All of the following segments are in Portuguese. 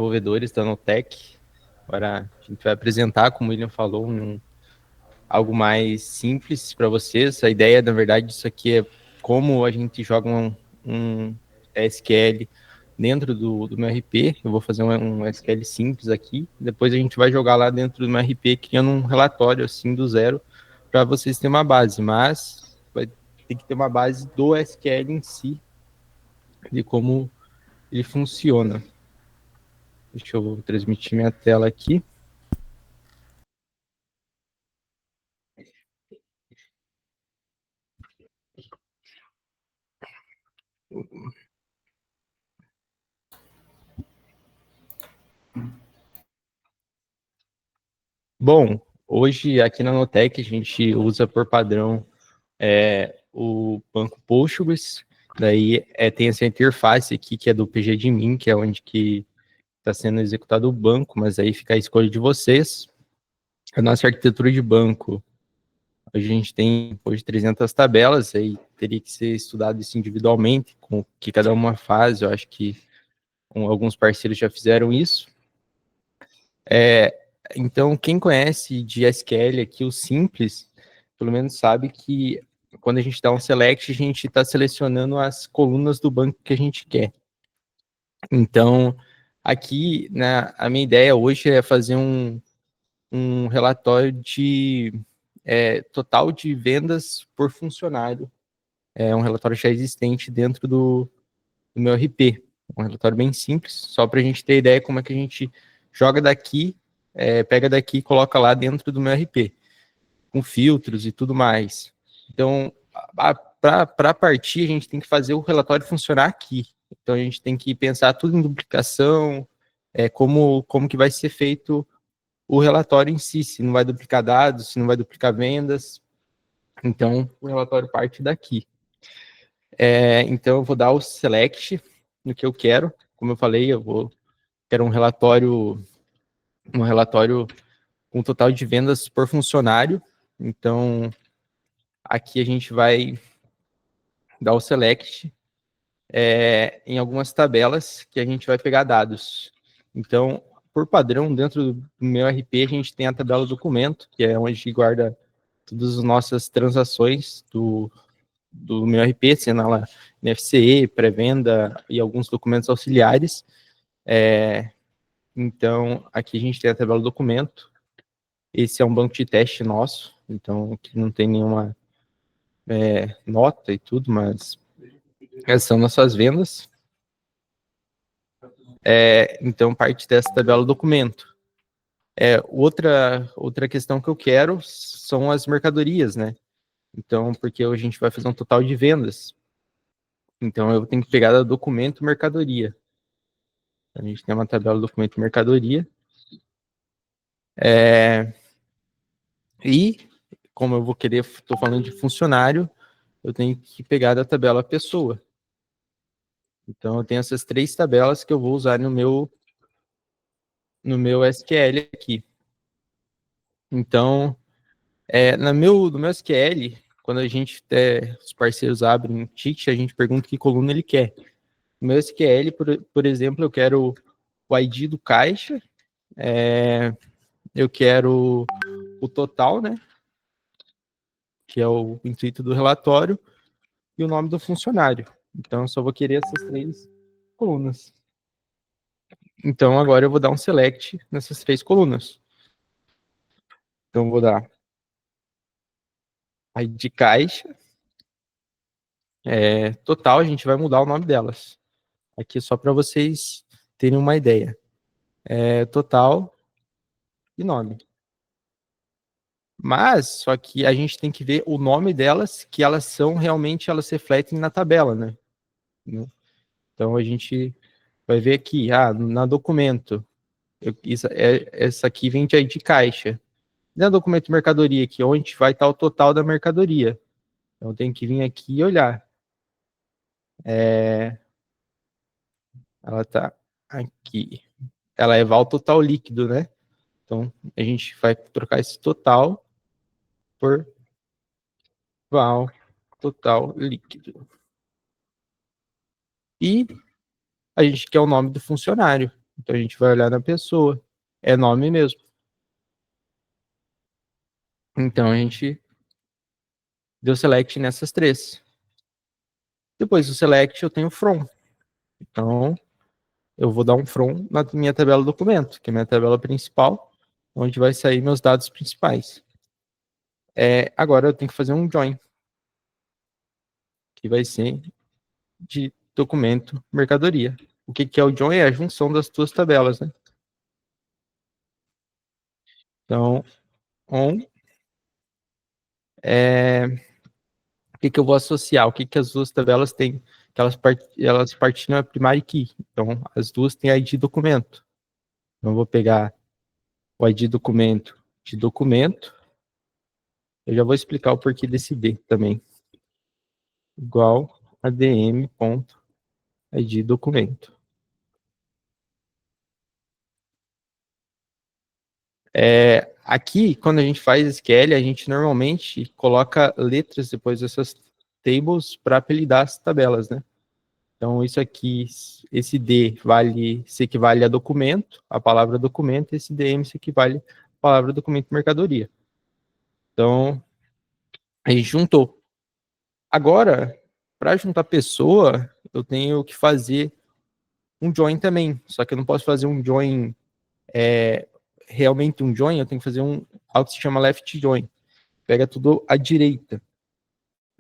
Desenvolvedores da Notec. Agora a gente vai apresentar, como o William falou, algo mais simples para vocês. A ideia, na verdade, disso aqui é como a gente joga um SQL dentro do meu RP. Eu vou fazer um SQL simples aqui. Depois a gente vai jogar lá dentro do meu RP, criando um relatório assim do zero, para vocês terem uma base. Mas vai ter que ter uma base do SQL em si, de como ele funciona. Deixa eu transmitir minha tela aqui. Bom, hoje aqui na Notec a gente usa por padrão o banco Postgres, daí tem essa interface aqui que é do PGadmin, que é onde que está sendo executado o banco, mas aí fica a escolha de vocês. A nossa arquitetura de banco, a gente tem hoje 300 tabelas, aí teria que ser estudado isso individualmente, com que cada uma faz, eu acho que alguns parceiros já fizeram isso. Então, quem conhece de SQL aqui, o simples, pelo menos sabe que quando a gente dá um select, a gente está selecionando as colunas do banco que a gente quer. Então, aqui, né, a minha ideia hoje é fazer um relatório de total de vendas por funcionário. É um relatório já existente dentro do meu RP. Um relatório bem simples, só para a gente ter ideia como é que a gente joga daqui, pega daqui e coloca lá dentro do meu RP, com filtros e tudo mais. Então, para partir, a gente tem que fazer o relatório funcionar aqui. Então, a gente tem que pensar tudo em duplicação, como que vai ser feito o relatório em si, se não vai duplicar dados, se não vai duplicar vendas. Então, o relatório parte daqui. Então, eu vou dar o select no que eu quero. Como eu falei, quero um relatório com total de vendas por funcionário. Então, aqui a gente vai dar o select em algumas tabelas que a gente vai pegar dados. Então, por padrão, dentro do meu RP, a gente tem a tabela documento, que é onde guarda todas as nossas transações do meu RP, sendo ela NFCE, pré-venda e alguns documentos auxiliares. Então, aqui a gente tem a tabela documento. Esse é um banco de teste nosso, então aqui não tem nenhuma nota e tudo, mas essas são nossas vendas. Então, parte dessa tabela documento. Outra questão que eu quero são as mercadorias, né? Então, porque a gente vai fazer um total de vendas. Então, eu tenho que pegar da documento mercadoria. A gente tem uma tabela documento mercadoria. E, como eu vou querer, estou falando de funcionário, eu tenho que pegar da tabela pessoa. Então, eu tenho essas três tabelas que eu vou usar no meu SQL aqui. Então, no meu SQL, quando os parceiros abrem um ticket, a gente pergunta que coluna ele quer. No meu SQL, por exemplo, eu quero o ID do caixa, eu quero o total, né, que é o intuito do relatório, e o nome do funcionário. Então, eu só vou querer essas três colunas. Então, agora eu vou dar um select nessas três colunas. Então, eu vou dar ID caixa, total, a gente vai mudar o nome delas. Aqui só para vocês terem uma ideia. Total e nome. Mas, só que a gente tem que ver o nome delas, que elas são realmente, elas refletem na tabela, né? Então, a gente vai ver aqui, na documento, essa aqui vem de ID caixa. Na documento mercadoria aqui, onde vai estar o total da mercadoria. Então, tem que vir aqui e olhar. Ela está aqui. Ela é val total líquido, né? Então, a gente vai trocar esse total por val total líquido. E a gente quer o nome do funcionário. Então a gente vai olhar na pessoa. É nome mesmo. Então a gente deu select nessas três. Depois do select eu tenho from. Então eu vou dar um from na minha tabela documento, que é a minha tabela principal, onde vai sair meus dados principais. Agora eu tenho que fazer um join, que vai ser de documento mercadoria. O que é o join? É a junção das duas tabelas, né? Então, on, o que eu vou associar? O que as duas tabelas têm? Que elas partilham a primary key. Então, as duas têm ID documento. Então, eu vou pegar o ID documento de documento. Eu já vou explicar o porquê desse D também. Igual adm.id documento. Aqui, quando a gente faz SQL, a gente normalmente coloca letras depois dessas tables para apelidar as tabelas, né? Então, isso aqui, esse D se equivale a documento, a palavra documento, esse DM se equivale à palavra documento mercadoria. Então, a gente juntou. Agora, para juntar pessoa, eu tenho que fazer um join também. Só que eu não posso fazer um join, realmente um join, eu tenho que fazer algo que se chama left join. Pega tudo à direita.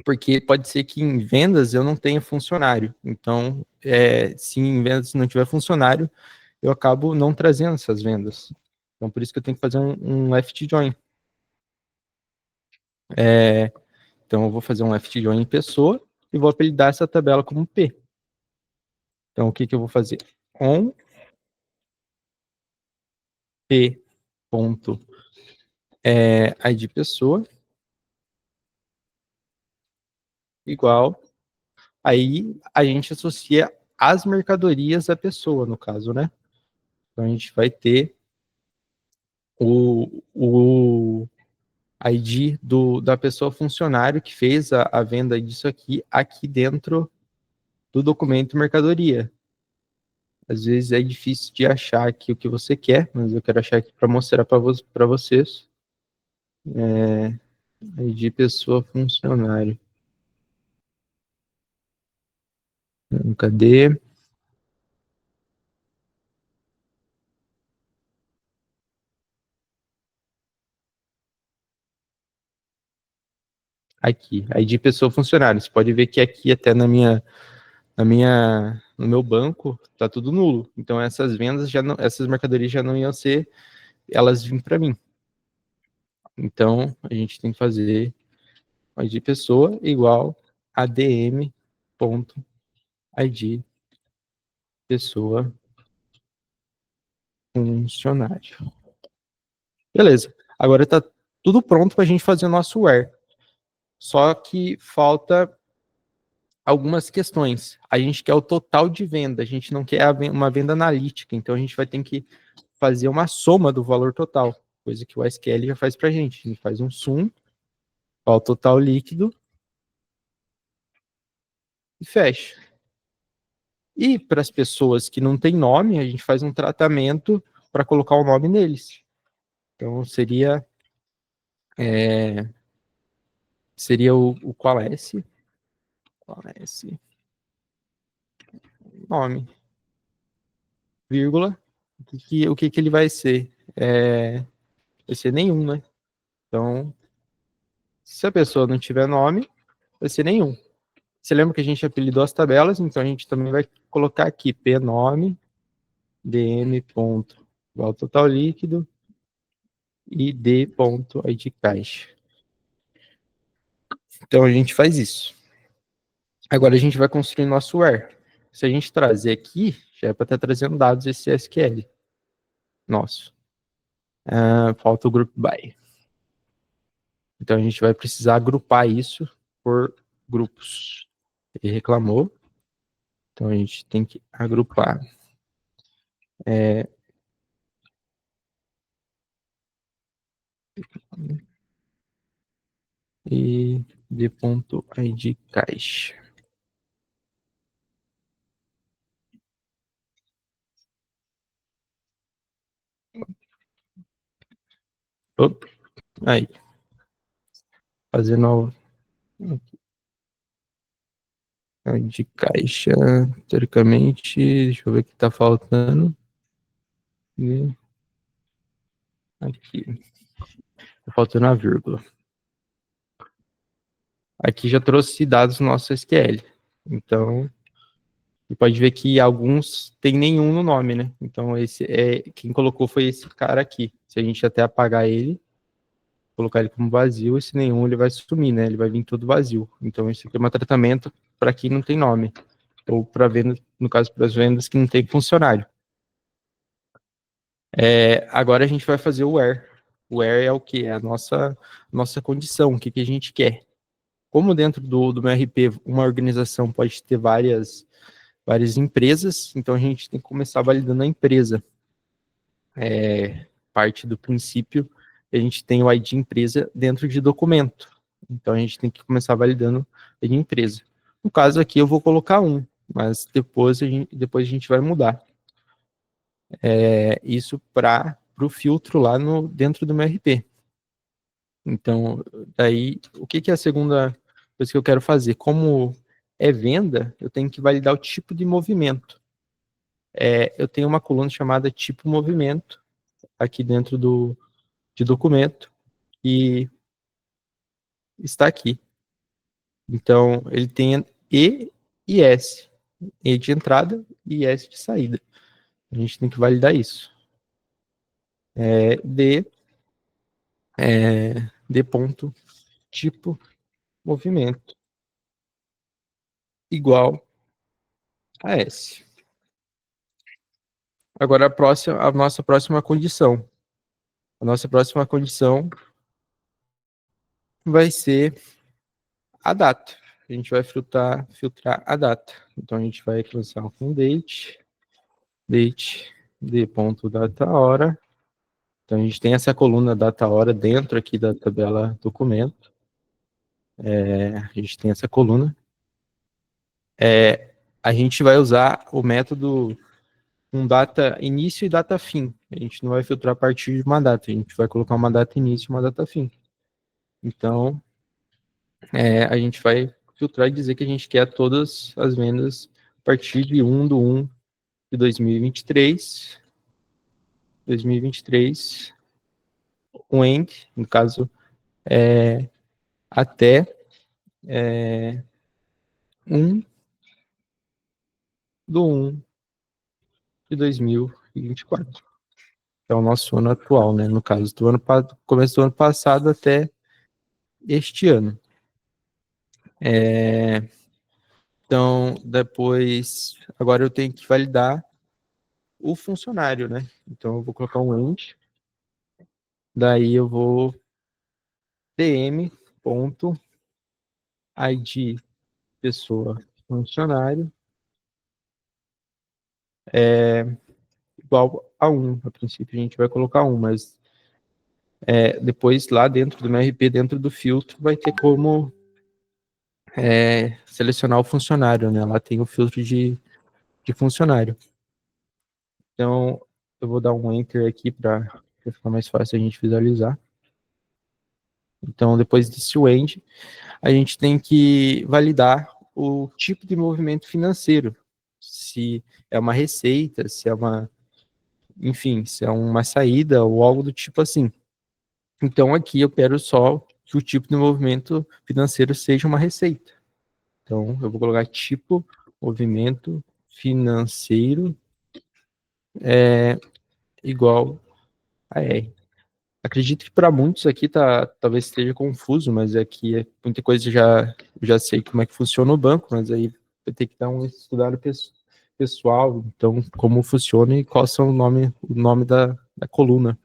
Porque pode ser que em vendas eu não tenha funcionário. Então, se em vendas não tiver funcionário, eu acabo não trazendo essas vendas. Então, por isso que eu tenho que fazer um left join. Então, eu vou fazer um left join em pessoa e vou apelidar essa tabela como P. Então, o que eu vou fazer? On P ponto ID pessoa igual. Aí a gente associa as mercadorias à pessoa, no caso, né? Então, a gente vai ter o ID da pessoa funcionário que fez a venda disso aqui dentro do documento mercadoria. Às vezes é difícil de achar aqui o que você quer, mas eu quero achar aqui para mostrar para vocês. ID pessoa funcionário. Cadê? Aqui, ID pessoa funcionário. Você pode ver que aqui até no meu banco tá tudo nulo. Então essas vendas já não, essas mercadorias já não iam ser, elas vêm para mim. Então a gente tem que fazer ID pessoa igual adm.id pessoa funcionário. Beleza. Agora está tudo pronto para a gente fazer o nosso where. Só que falta algumas questões. A gente quer o total de venda, a gente não quer uma venda analítica, então a gente vai ter que fazer uma soma do valor total, coisa que o SQL já faz para a gente. A gente faz um sum ao total líquido e fecha. E para as pessoas que não têm nome, a gente faz um tratamento para colocar o nome neles. Então seria o qual é esse nome, vírgula, o que ele vai ser? Vai ser nenhum, né? Então, se a pessoa não tiver nome, vai ser nenhum. Você lembra que a gente apelidou as tabelas, então a gente também vai colocar aqui pnome, dm ponto, igual total líquido, e d ponto id caixa. Então a gente faz isso. Agora a gente vai construir nosso where. Se a gente trazer aqui, já é para estar trazendo dados esse SQL nosso. Falta o group by. Então a gente vai precisar agrupar isso por grupos. Ele reclamou, então a gente tem que agrupar. E d.id caixa. Opa, aí, fazendo de caixa, teoricamente, deixa eu ver o que tá faltando. E aqui, tá faltando a vírgula. Aqui já trouxe dados no nosso SQL. Então, você pode ver que alguns tem nenhum no nome, né? Então, esse é quem colocou foi esse cara aqui. Se a gente até apagar ele, colocar ele como vazio, esse nenhum ele vai sumir, né? Ele vai vir todo vazio. Então, isso aqui é um tratamento para quem não tem nome. Ou para venda, no caso, para as vendas que não tem funcionário. Agora a gente vai fazer o where. O where é o que? É a nossa condição, o que, que a gente quer. Como dentro do meu RP, uma organização pode ter várias empresas, então a gente tem que começar validando a empresa. Parte do princípio, a gente tem o ID empresa dentro de documento. Então a gente tem que começar validando a ID empresa. No caso aqui eu vou colocar um, mas depois a gente vai mudar. Isso para o filtro lá dentro do meu RP. Então, daí, o que é a segunda coisa que eu quero fazer? Como é venda, eu tenho que validar o tipo de movimento. Eu tenho uma coluna chamada tipo movimento aqui dentro de documento e está aqui. Então, ele tem E e S. E de entrada e S de saída. A gente tem que validar isso. D, D ponto tipo movimento igual a S. Agora a nossa próxima condição. A nossa próxima condição vai ser a data. A gente vai filtrar a data. Então a gente vai começar com date, de ponto data hora. Então a gente tem essa coluna data hora dentro aqui da tabela documento. A gente tem essa coluna. A gente vai usar o método com data início e data fim. A gente não vai filtrar a partir de uma data, a gente vai colocar uma data início e uma data fim. Então, a gente vai filtrar e dizer que a gente quer todas as vendas a partir de 1/1 de 2023, o end, no caso, até 1/1 de 2024. É o nosso ano atual, né? No caso, começo do ano passado até este ano. Então, depois, agora eu tenho que validar o funcionário, né? Então, eu vou colocar um end, daí eu vou dm ponto id pessoa funcionário igual a 1. A princípio a gente vai colocar 1, mas depois lá dentro do meu RP, dentro do filtro, vai ter como selecionar o funcionário, né? Lá tem o filtro de funcionário. Então, eu vou dar um enter aqui para ficar mais fácil a gente visualizar. Então, depois desse end, a gente tem que validar o tipo de movimento financeiro. Se é uma receita, se é enfim, se é uma saída ou algo do tipo assim. Então, aqui eu quero só que o tipo de movimento financeiro seja uma receita. Então, eu vou colocar tipo movimento financeiro igual a R. Acredito que para muitos aqui talvez esteja confuso, mas aqui muita coisa eu já sei como é que funciona o banco, mas aí vai ter que dar um estudado pessoal, então como funciona e qual são o nome da coluna.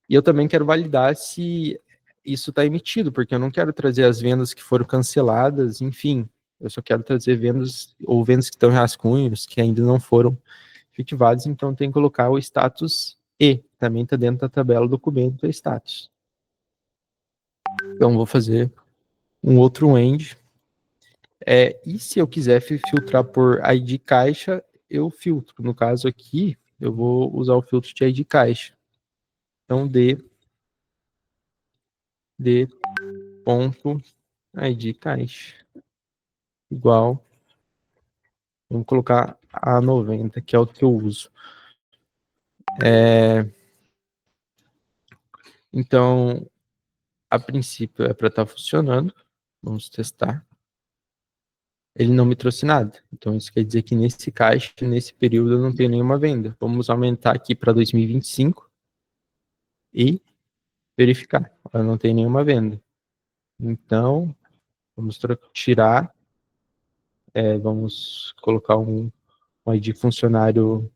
E eu também quero validar se isso está emitido, porque eu não quero trazer as vendas que foram canceladas, enfim, eu só quero trazer vendas ou vendas que estão em rascunhos, que ainda não foram efetivadas, então tem que colocar o status E, também está dentro da tabela documento e status. Então vou fazer um outro end. E se eu quiser filtrar por ID caixa, eu filtro. No caso aqui, eu vou usar o filtro de ID caixa. Então, D ponto ID caixa igual, vamos colocar A90, que é o que eu uso. Então, a princípio é para estar funcionando. Vamos testar. Ele não me trouxe nada. Então, isso quer dizer que nesse caixa, nesse período, eu não tenho nenhuma venda. Vamos aumentar aqui para 2025 e verificar. Eu não tenho nenhuma venda. Então, vamos tirar. Vamos colocar um ID funcionário.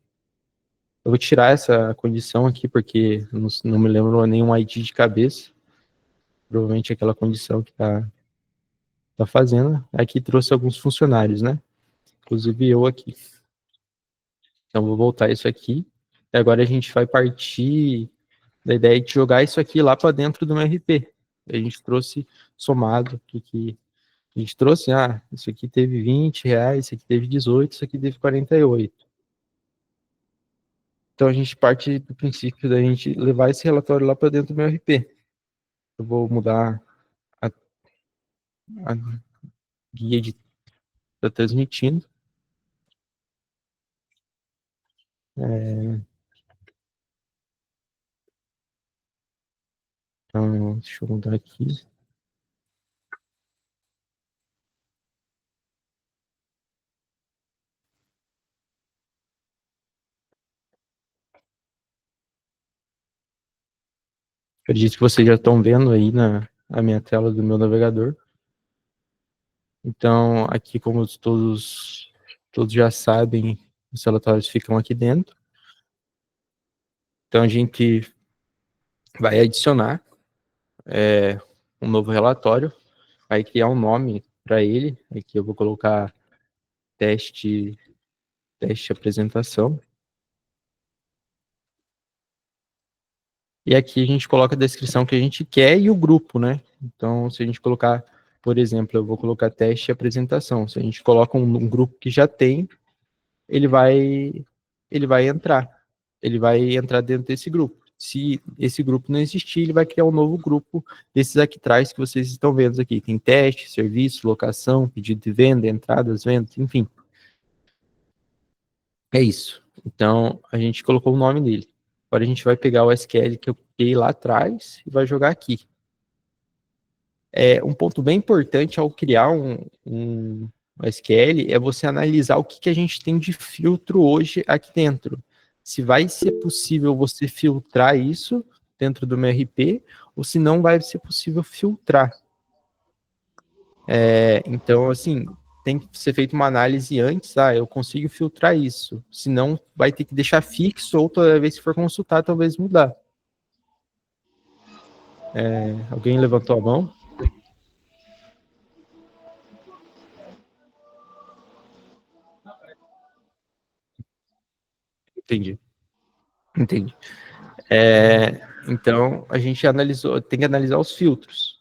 Eu vou tirar essa condição aqui, porque não me lembro nenhum ID de cabeça. Provavelmente é aquela condição que tá fazendo. Aqui trouxe alguns funcionários, né? Inclusive eu aqui. Então, vou voltar isso aqui. E agora a gente vai partir da ideia de jogar isso aqui lá para dentro do MRP. A gente trouxe somado, que a gente trouxe, isso aqui teve R$20, isso aqui teve 18, isso aqui teve 48. Então, a gente parte do princípio da gente levar esse relatório lá para dentro do MRP. Eu vou mudar a guia de tá transmitindo. Então, deixa eu mudar aqui. Acredito que vocês já estão vendo aí na minha tela do meu navegador. Então, aqui, como todos já sabem, os relatórios ficam aqui dentro. Então, a gente vai adicionar um novo relatório, vai criar um nome para ele. Aqui eu vou colocar teste apresentação. E aqui a gente coloca a descrição que a gente quer e o grupo, né? Então, se a gente colocar, por exemplo, eu vou colocar teste apresentação. Se a gente coloca um grupo que já tem, ele vai entrar. Ele vai entrar dentro desse grupo. Se esse grupo não existir, ele vai criar um novo grupo desses aqui atrás que vocês estão vendo aqui. Tem teste, serviço, locação, pedido de venda, entradas, vendas, enfim. É isso. Então, a gente colocou o nome dele. Agora a gente vai pegar o SQL que eu criei lá atrás e vai jogar aqui. Um ponto bem importante ao criar um SQL é você analisar o que a gente tem de filtro hoje aqui dentro. Se vai ser possível você filtrar isso dentro do MRP, ou se não vai ser possível filtrar. Então, assim, tem que ser feita uma análise antes, eu consigo filtrar isso. Senão, vai ter que deixar fixo, ou toda vez que for consultar, talvez mudar. Alguém levantou a mão? Entendi. Então, a gente tem que analisar os filtros.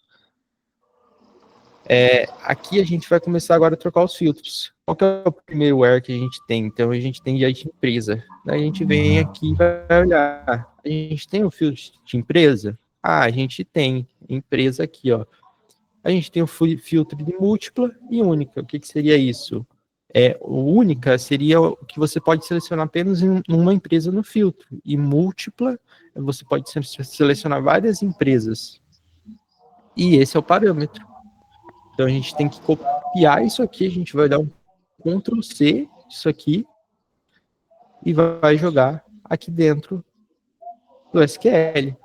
Aqui a gente vai começar agora a trocar os filtros. Qual que é o primeiro where que a gente tem? Então, a gente tem de empresa. Daí a gente vem aqui e vai olhar. A gente tem o filtro de empresa? A gente tem empresa aqui, ó. A gente tem o filtro de múltipla e única. O que seria isso? O única seria o que você pode selecionar apenas em uma empresa no filtro. E múltipla, você pode selecionar várias empresas. E esse é o parâmetro. Então, a gente tem que copiar isso aqui, a gente vai dar um Ctrl+C isso aqui e vai jogar aqui dentro do SQL.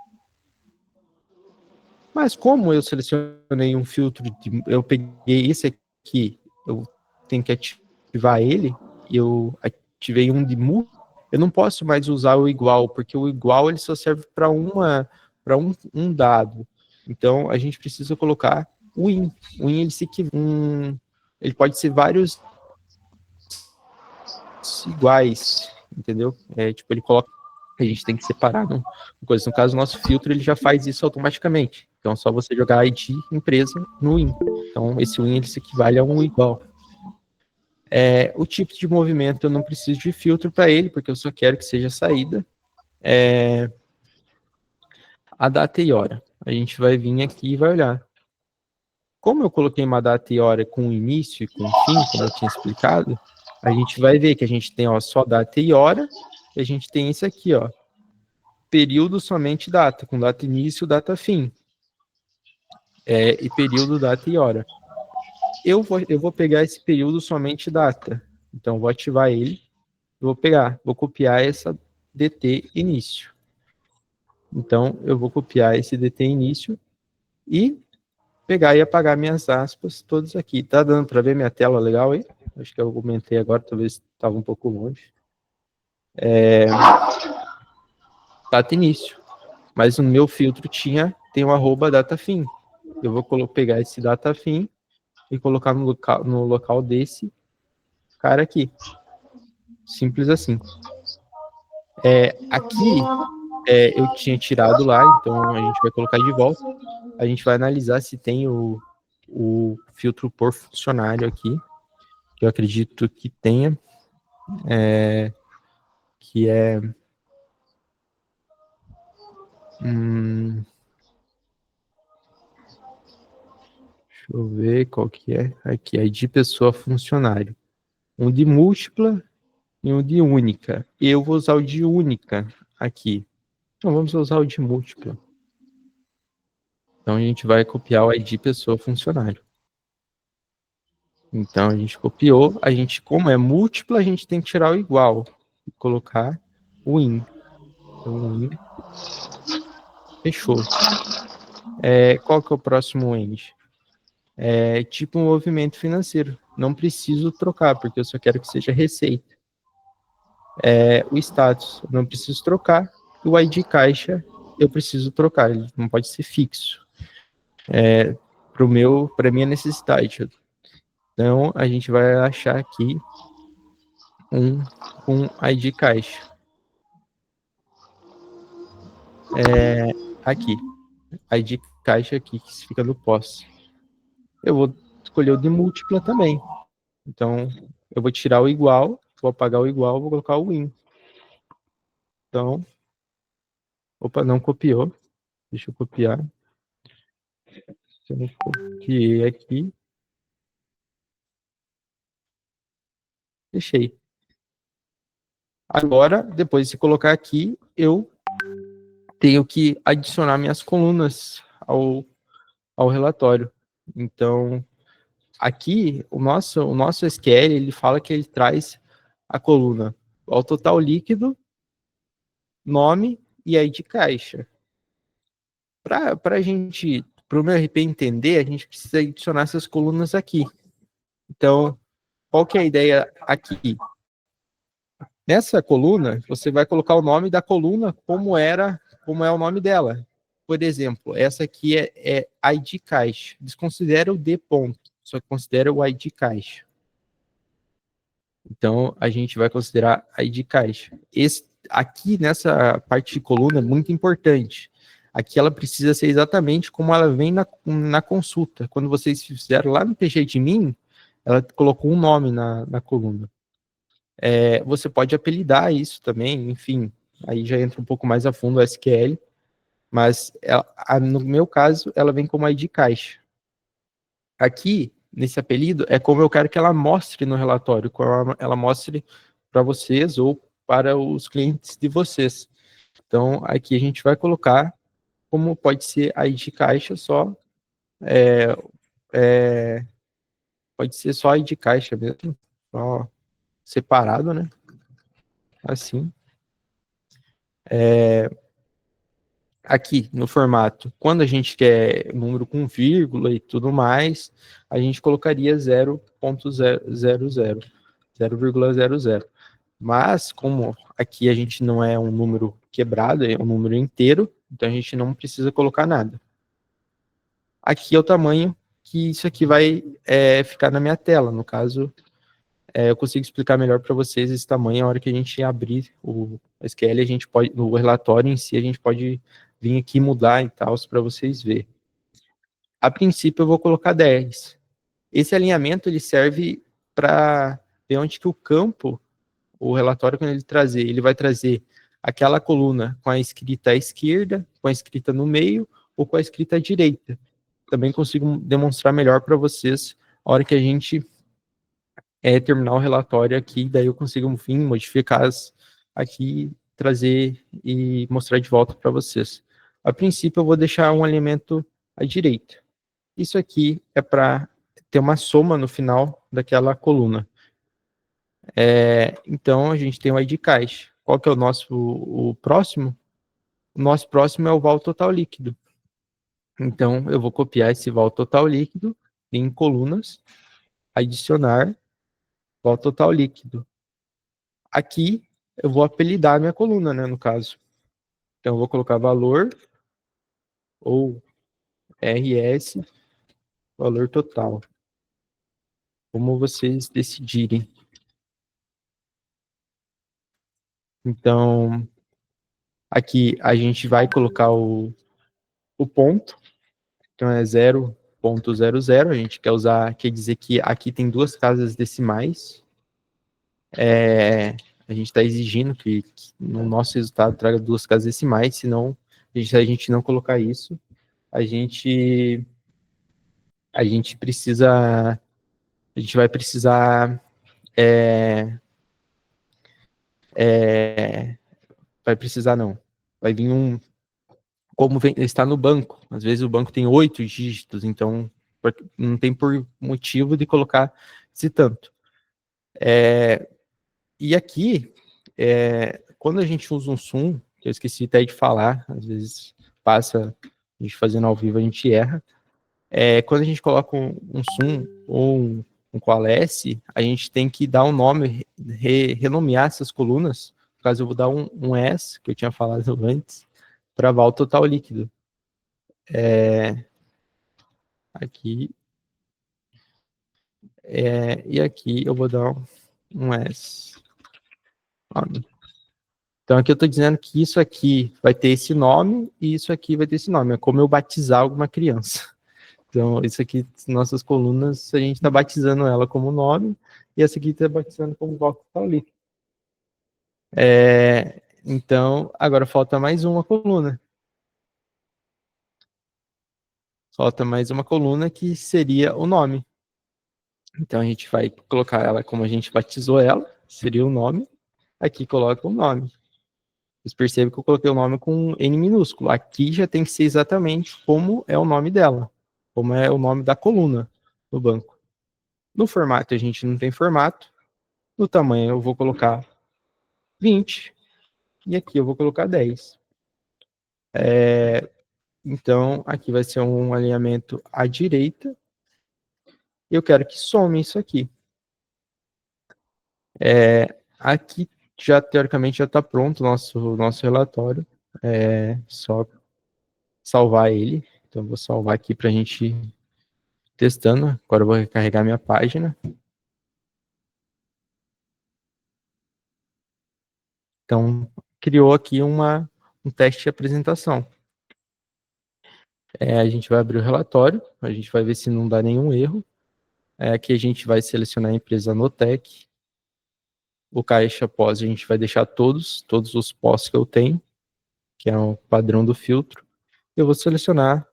Mas como eu selecionei um filtro, eu peguei esse aqui, eu tenho que ativar ele, eu ativei um de múltiplo, eu não posso mais usar o igual, porque o igual ele só serve para um dado. Então, a gente precisa colocar o in. O in, ele pode ser vários iguais, entendeu? Ele coloca, a gente tem que separar coisa. No caso, o nosso filtro, ele já faz isso automaticamente. Então, é só você jogar ID empresa no in. Então, esse in, ele se equivale a um igual. O tipo de movimento, eu não preciso de filtro para ele, porque eu só quero que seja saída. a data e hora. A gente vai vir aqui e vai olhar. Como eu coloquei uma data e hora com início e com fim, como eu tinha explicado, a gente vai ver que a gente tem, ó, só data e hora, e a gente tem isso aqui, ó, período somente data, com data início, data fim. E período, data e hora. Eu vou pegar esse período somente data. Então, vou ativar ele. Vou copiar essa DT início. Então, eu vou copiar esse DT início e pegar e apagar minhas aspas todas aqui. Tá dando para ver minha tela legal aí? Acho que eu aumentei agora, talvez estava um pouco longe. Data início. Mas no meu filtro tem um arroba datafim. Eu vou pegar esse datafim e colocar no local desse cara aqui. Simples assim. Aqui eu tinha tirado lá, então a gente vai colocar de volta. A gente vai analisar se tem o filtro por funcionário aqui, que eu acredito que tenha, que é... deixa eu ver qual que é. Aqui, ID pessoa funcionário. Um de múltipla e um de única. Eu vou usar o de única aqui. Então, vamos usar o de múltipla. Então, a gente vai copiar o ID pessoa funcionário. Então, a gente copiou. Como é múltipla, a gente tem que tirar o igual. E colocar o in. Então, o in. Fechou. Qual que é o próximo end? Tipo um movimento financeiro. Não preciso trocar, porque eu só quero que seja receita. O status, eu não preciso trocar. O ID caixa, eu preciso trocar. Ele não pode ser fixo. Para minha necessidade. Então, a gente vai achar aqui um ID caixa. Aqui. ID caixa aqui, que fica no pós. Eu vou escolher o de múltipla também. Então, eu vou tirar o igual, vou apagar o igual, vou colocar o in. Então, opa, não copiou. Deixa eu copiar. Eu copiei aqui. Deixei. Agora, depois de colocar aqui, eu tenho que adicionar minhas colunas ao relatório. Então, aqui, o nosso SQL, ele fala que ele traz a coluna ao total líquido, nome e ID caixa. Para o meu RP entender, a gente precisa adicionar essas colunas aqui. Então, qual que é a ideia aqui? Nessa coluna, você vai colocar o nome da coluna como é o nome dela. Por exemplo, essa aqui é ID caixa. Desconsidera o D ponto, só considera o ID caixa. Então, a gente vai considerar ID caixa. Aqui, nessa parte de coluna, é muito importante. Aqui ela precisa ser exatamente como ela vem na consulta. Quando vocês fizeram lá no PG de mim, ela colocou um nome na coluna. Você pode apelidar isso também, enfim, aí já entra um pouco mais a fundo o SQL, mas no meu caso, ela vem como ID caixa. Aqui, nesse apelido, é como eu quero que ela mostre no relatório, como ela mostre para vocês ou para os clientes de vocês. Então, aqui a gente vai colocar como pode ser ID caixa só, pode ser só ID caixa mesmo, só separado, né? Assim. Aqui no formato, quando a gente quer número com vírgula e tudo mais, a gente colocaria 0,00. Mas, como aqui a gente não é um número quebrado, é um número inteiro, então a gente não precisa colocar nada. Aqui é o tamanho que isso aqui vai ficar na minha tela. No caso, eu consigo explicar melhor para vocês esse tamanho a hora que a gente abrir o SQL, no relatório em si, a gente pode vir aqui mudar e tal, para vocês verem. A princípio, eu vou colocar 10. Esse alinhamento, ele serve para ver onde que o relatório, quando ele vai trazer aquela coluna com a escrita à esquerda, com a escrita no meio ou com a escrita à direita. Também consigo demonstrar melhor para vocês a hora que a gente terminar o relatório aqui, daí eu consigo, enfim, modificar aqui, trazer e mostrar de volta para vocês. A princípio, eu vou deixar um alinhamento à direita. Isso aqui é para ter uma soma no final daquela coluna. Então, a gente tem o ID caixa. Qual que é o próximo? O nosso próximo é o val total líquido. Então, eu vou copiar esse val total líquido em colunas, adicionar val total líquido. Aqui, eu vou apelidar a minha coluna, né, no caso. Então, eu vou colocar valor ou RS, valor total. Como vocês decidirem. Então, aqui a gente vai colocar o ponto. Então, é 0,00. A gente quer dizer que aqui tem duas casas decimais. A gente está exigindo que no nosso resultado traga duas casas decimais, senão, se a gente não colocar isso, a gente vai precisar não. Vai vir como está no banco. Às vezes o banco tem 8 dígitos, então não tem por motivo de colocar esse tanto. E aqui, quando a gente usa um sum, que eu esqueci até de falar, às vezes passa, a gente fazendo ao vivo, a gente erra. Quando a gente coloca um sum ou um coalesce, a gente tem que dar um nome, renomear essas colunas. No caso, eu vou dar um S, que eu tinha falado antes, para val total líquido. Aqui. E aqui eu vou dar um S. Então, aqui eu estou dizendo que isso aqui vai ter esse nome e isso aqui vai ter esse nome. É como eu batizar alguma criança. Então, isso aqui, nossas colunas, a gente está batizando ela como nome e essa aqui está batizando como val total líquido. Então, agora falta mais uma coluna. Falta mais uma coluna que seria o nome. Então, a gente vai colocar ela como a gente batizou ela, seria o nome. Aqui coloca o nome. Vocês percebem que eu coloquei o nome com N minúsculo. Aqui já tem que ser exatamente como é o nome dela, como é o nome da coluna no banco. No formato, a gente não tem formato. No tamanho, eu vou colocar 20. E aqui eu vou colocar 10. Então, aqui vai ser um alinhamento à direita. E eu quero que some isso aqui. Aqui, já teoricamente, já está pronto o nosso relatório. Só salvar ele. Então, eu vou salvar aqui para a gente ir testando. Agora eu vou recarregar minha página. Então, criou aqui um teste de apresentação. A gente vai abrir o relatório, a gente vai ver se não dá nenhum erro. Aqui a gente vai selecionar a empresa Notec. O caixa pós a gente vai deixar todos os pós que eu tenho, que é o padrão do filtro. Eu vou selecionar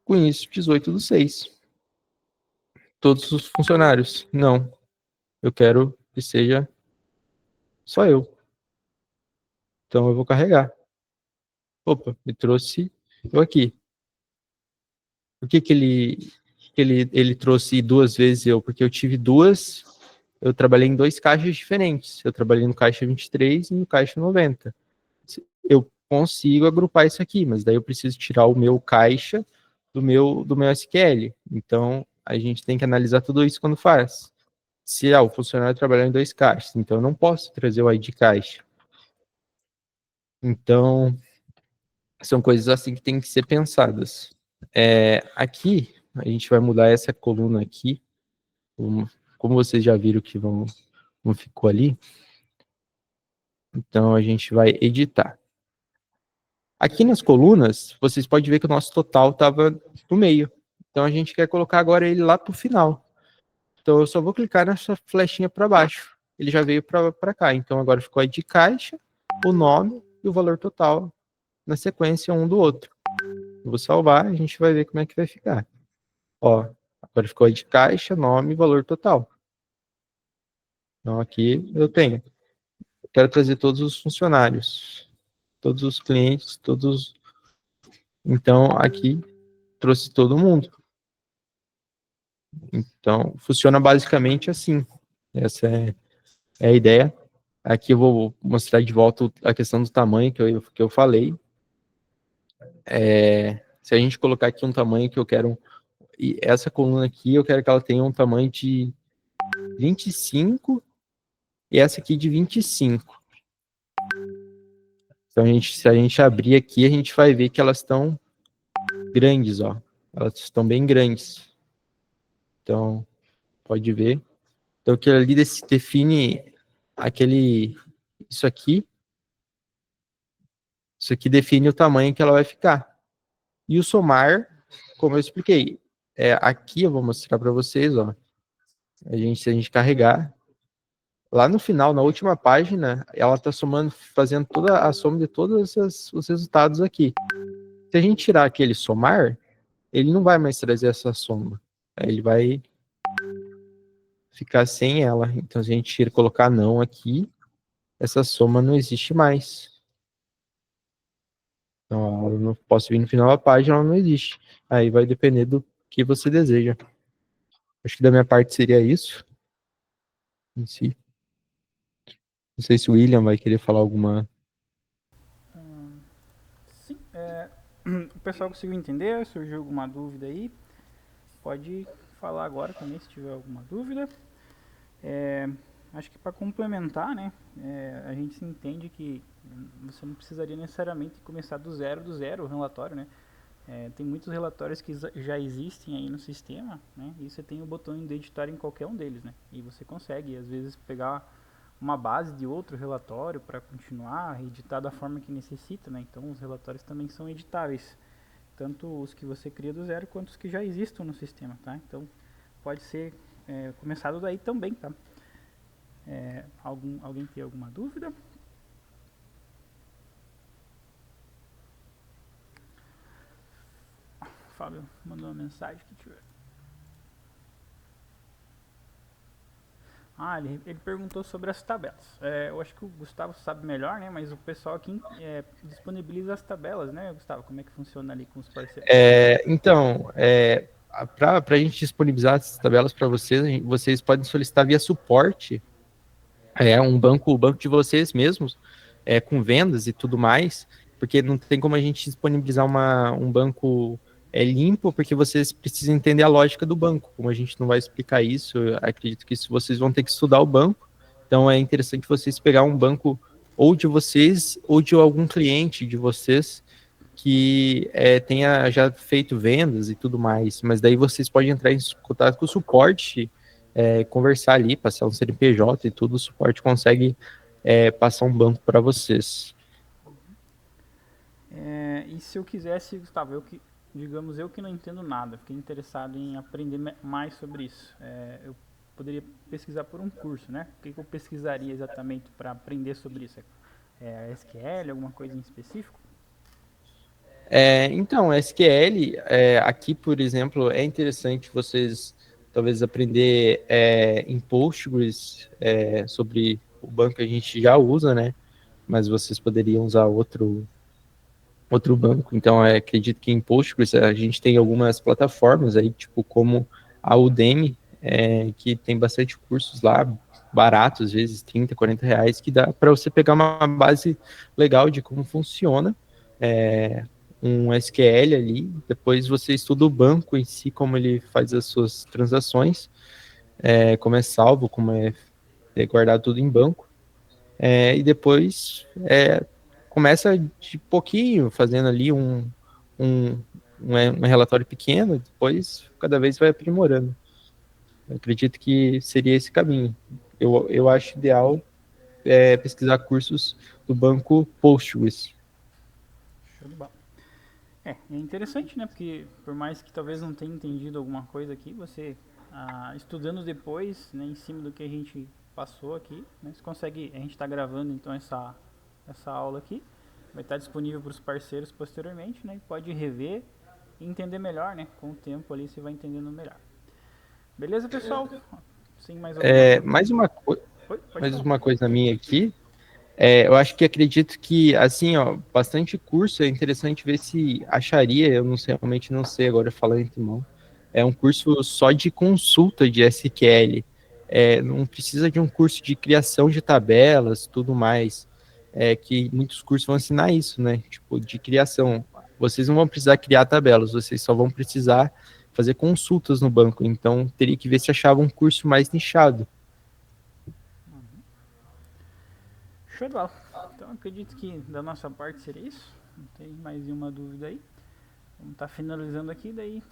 com isso 18/6. Todos os funcionários. Não. Eu quero que seja só eu. Então eu vou carregar. Opa, me trouxe eu aqui. Por que ele trouxe duas vezes eu? Porque eu tive eu trabalhei em dois caixas diferentes. Eu trabalhei no caixa 23 e no caixa 90. Eu consigo agrupar isso aqui, mas daí eu preciso tirar o meu caixa do meu SQL. Então, a gente tem que analisar tudo isso quando faz. Se o funcionário trabalhar em dois caixas, então eu não posso trazer o ID caixa. Então, são coisas assim que tem que ser pensadas. Aqui, a gente vai mudar essa coluna aqui, como vocês já viram que como ficou ali. Então, a gente vai editar. Aqui nas colunas, vocês podem ver que o nosso total estava no meio. Então, a gente quer colocar agora ele lá para o final. Então, eu só vou clicar nessa flechinha para baixo. Ele já veio para cá. Então, agora ficou aí de caixa. o nome e o valor total na sequência um do outro. Eu vou salvar, a gente vai ver como é que vai ficar. Ó, agora ficou de caixa, nome e valor total. Então aqui eu tenho. Eu quero trazer todos os funcionários, todos os clientes, todos. Então aqui trouxe todo mundo. Então funciona basicamente assim. Essa é a ideia. Aqui eu vou mostrar de volta a questão do tamanho que eu falei. Se a gente colocar aqui um tamanho que eu quero, e essa coluna aqui eu quero que ela tenha um tamanho de 25 e essa aqui de 25. Então se a gente abrir aqui, a gente vai ver que elas estão grandes, ó. Elas estão bem grandes. Então, pode ver. Então, aquilo ali define aquele. Isso aqui. Isso aqui define o tamanho que ela vai ficar. E o somar, como eu expliquei, aqui eu vou mostrar para vocês, ó. Se a gente carregar, lá no final, na última página, ela está somando, fazendo toda a soma de todos os resultados aqui. Se a gente tirar aquele somar, ele não vai mais trazer essa soma. Ele vai ficar sem ela. Então, se a gente tira colocar não aqui, essa soma não existe mais. Então, eu não posso vir no final da página, ela não existe. Aí vai depender do que você deseja. Acho que da minha parte seria isso. Em si. Não sei se o William vai querer falar alguma. Sim, o pessoal conseguiu entender? Surgiu alguma dúvida aí? Pode falar agora também se tiver alguma dúvida. É, acho que para complementar, né, a gente se entende que você não precisaria necessariamente começar do zero o relatório, né? Tem muitos relatórios que já existem aí no sistema, né? E você tem o botão de editar em qualquer um deles, né? E você consegue, às vezes, pegar uma base de outro relatório para continuar, editar da forma que necessita, né? Então, os relatórios também são editáveis, tanto os que você cria do zero quanto os que já existem no sistema, tá? Então, pode ser começado daí também, tá? Alguém tem alguma dúvida? Fábio mandou uma mensagem que tiver. Ah, ele perguntou sobre as tabelas. Eu acho que o Gustavo sabe melhor, né? Mas o pessoal aqui disponibiliza as tabelas, né, Gustavo? Como é que funciona ali com os parceiros? Então, para a gente disponibilizar essas tabelas para vocês, vocês podem solicitar via suporte, o banco de vocês mesmos, com vendas e tudo mais, porque não tem como a gente disponibilizar um banco limpo, porque vocês precisam entender a lógica do banco. Como a gente não vai explicar isso, eu acredito que isso vocês vão ter que estudar o banco. Então é interessante vocês pegar um banco ou de vocês ou de algum cliente de vocês que tenha já feito vendas e tudo mais, mas daí vocês podem entrar em contato com o suporte, conversar ali, passar um CNPJ e tudo, o suporte consegue passar um banco para vocês. E se eu quisesse, Gustavo, digamos, eu que não entendo nada, fiquei interessado em aprender mais sobre isso. Eu poderia pesquisar por um curso, né? O que eu pesquisaria exatamente para aprender sobre isso? SQL, alguma coisa em específico? Então, SQL, aqui, por exemplo, é interessante vocês talvez aprender em Postgres sobre o banco que a gente já usa, né? Mas vocês poderiam usar outro banco. Então, acredito que em Postgres a gente tem algumas plataformas aí, tipo como a Udemy, que tem bastante cursos lá, baratos, às vezes 30, 40 reais, que dá para você pegar uma base legal de como funciona um SQL ali, depois você estuda o banco em si, como ele faz as suas transações, como é salvo, como é guardado tudo em banco. E depois começa de pouquinho, fazendo ali um, um relatório pequeno, depois cada vez vai aprimorando. Eu acredito que seria esse caminho. Eu acho ideal pesquisar cursos do banco Postgres. Show de bola. É interessante, né? Porque por mais que talvez não tenha entendido alguma coisa aqui, você estudando depois, né, em cima do que a gente passou aqui, né, você consegue. A gente está gravando então essa aula aqui. Vai estar disponível para os parceiros posteriormente, né? E pode rever e entender melhor, né? Com o tempo ali você vai entendendo melhor. Beleza, pessoal? Sim, mais alguma É, dúvida? Oi, pode mais falar. uma coisa minha aqui. Eu acho que acredito que, assim, ó, bastante curso, é interessante ver se acharia, eu não sei, realmente não sei agora falando entre mão, é um curso só de consulta de SQL. Não precisa de um curso de criação de tabelas, tudo mais. Que muitos cursos vão ensinar isso, né? Tipo, de criação. Vocês não vão precisar criar tabelas, vocês só vão precisar fazer consultas no banco. Então, teria que ver se achava um curso mais nichado. Show de bola. Então acredito que da nossa parte seria isso. Não tem mais nenhuma dúvida aí. Vamos estar finalizando aqui, daí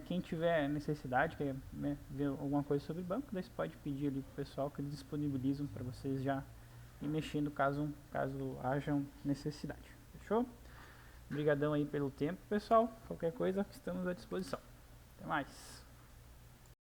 quem tiver necessidade, quer, né, ver alguma coisa sobre banco, daí você pode pedir ali pro pessoal que eles disponibilizam para vocês já ir mexendo caso hajam necessidade. Fechou? Obrigadão aí pelo tempo, pessoal. Qualquer coisa, estamos à disposição. Até mais.